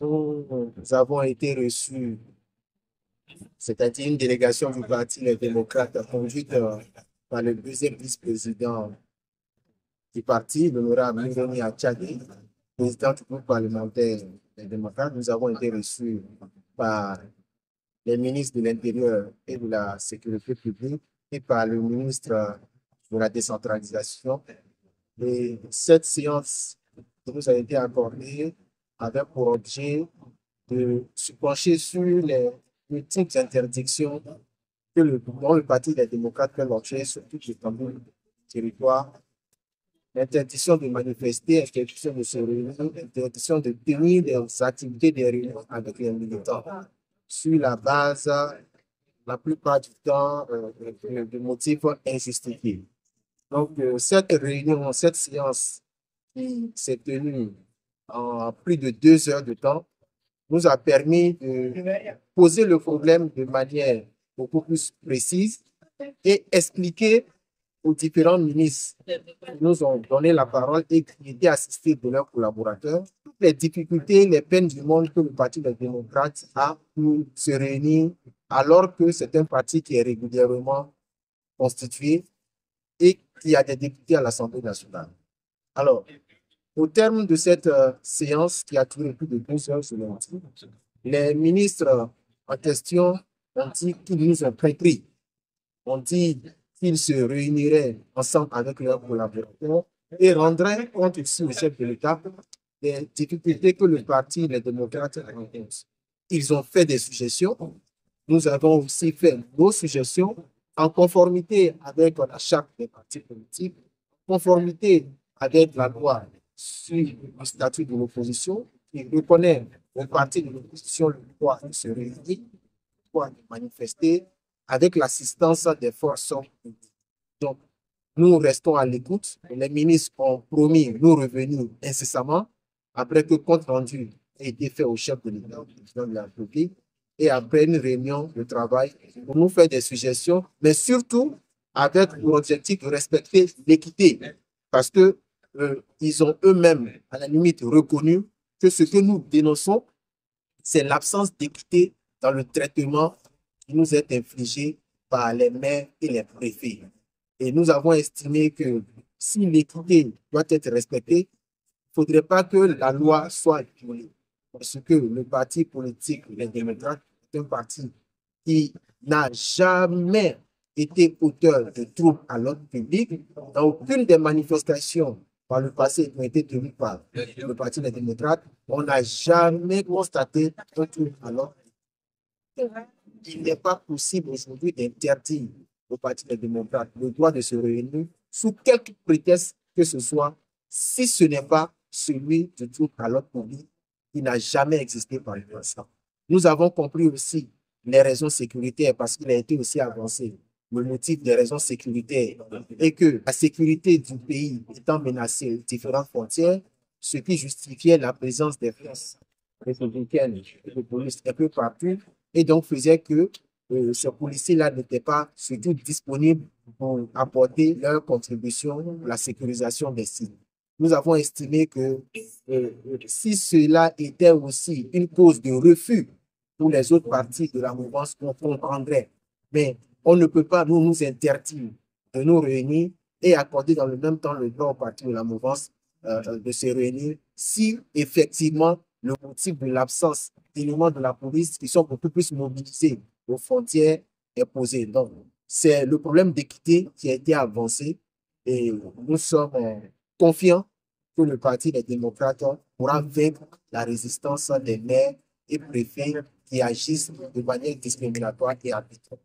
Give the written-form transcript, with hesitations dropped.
Nous avons été reçus, c'est-à-dire une délégation du Parti Les Démocrates conduite par le deuxième vice-président du parti, l'honorable Mironi Achadi, président du groupe parlementaire des démocrates. Nous avons été reçus par les ministres de l'Intérieur et de la Sécurité publique et par le ministre de la décentralisation. Et cette séance qui nous a été accordée avait pour objet de se pencher sur les multiples interdictions dont le Parti des démocrates fait l'objet sur toute l'étendue du territoire. L'interdiction de manifester, interdiction de se réunir, interdiction de tenir des activités des réunions avec les militants sur la base, la plupart du temps, de motifs injustifiés. Donc, cette réunion, cette séance qui s'est tenue en plus de 2 heures de temps, nous a permis de poser le problème de manière beaucoup plus précise et expliquer aux différents ministres qui nous ont donné la parole et qui étaient assistés de leurs collaborateurs toutes les difficultés, les peines du monde que le Parti des démocrates a pour se réunir alors que c'est un parti qui est régulièrement constitué et qui a des députés à l'Assemblée nationale. Alors, au terme de cette séance qui a duré plus de 2 heures selon moi, les ministres en question ont dit qu'ils nous ont compris. On dit qu'ils se réuniraient ensemble avec leurs collaborateurs et rendraient compte aussi au chef de l'État des difficultés que le parti, les démocrates, rencontrent. Ils ont fait des suggestions. Nous avons aussi fait nos suggestions en conformité avec la charte des partis politiques, en conformité avec la loi sur le statut de l'opposition, qui reconnaît au parti de l'opposition le droit de se réunir, le droit de manifester, avec l'assistance des forces publiques. Donc, nous restons à l'écoute. Les ministres ont promis nous revenir incessamment après que compte rendu ait été fait au chef de l'État, au président de la République, et après une réunion de travail pour nous faire des suggestions, mais surtout avec l'objectif de respecter l'équité, parce que ils ont eux-mêmes, à la limite, reconnu que ce que nous dénonçons, c'est l'absence d'équité dans le traitement qui nous est infligé par les maires et les préfets. Et nous avons estimé que si l'équité doit être respectée, il ne faudrait pas que la loi soit violée. Parce que le parti politique, les démocrates, est un parti qui n'a jamais été auteur de troubles à l'ordre public. Dans aucune des manifestations par le passé qui ont été tenues par le parti des démocrates, on n'a jamais constaté un trouble à l'ordre public. Il n'est pas possible aujourd'hui d'interdire au Parti des démocrates le droit de se réunir sous quelque prétexte que ce soit, si ce n'est pas celui du trouble à l'ordre public qui n'a jamais existé par le passé. Nous avons compris aussi les raisons sécuritaires parce qu'il a été aussi avancé le motif des raisons sécuritaires et que la sécurité du pays étant menacée aux différentes frontières, ce qui justifiait la présence des forces républicaines et de police un peu partout et donc faisait que ces policiers-là n'étaient pas surtout disponibles pour apporter leur contribution à la sécurisation des sites. Nous avons estimé que si cela était aussi une cause de refus pour les autres partis de la mouvance, on comprendrait. Mais on ne peut pas nous interdire de nous réunir et accorder dans le même temps le droit aux partis de la mouvance de se réunir si effectivement le motif de l'absence d'éléments de la police qui sont beaucoup plus mobilisés aux frontières est posé. Donc, c'est le problème d'équité qui a été avancé et nous sommes confiants que le Parti des démocrates pourra vaincre la résistance des maires et préfets qui agissent de manière discriminatoire et arbitraire.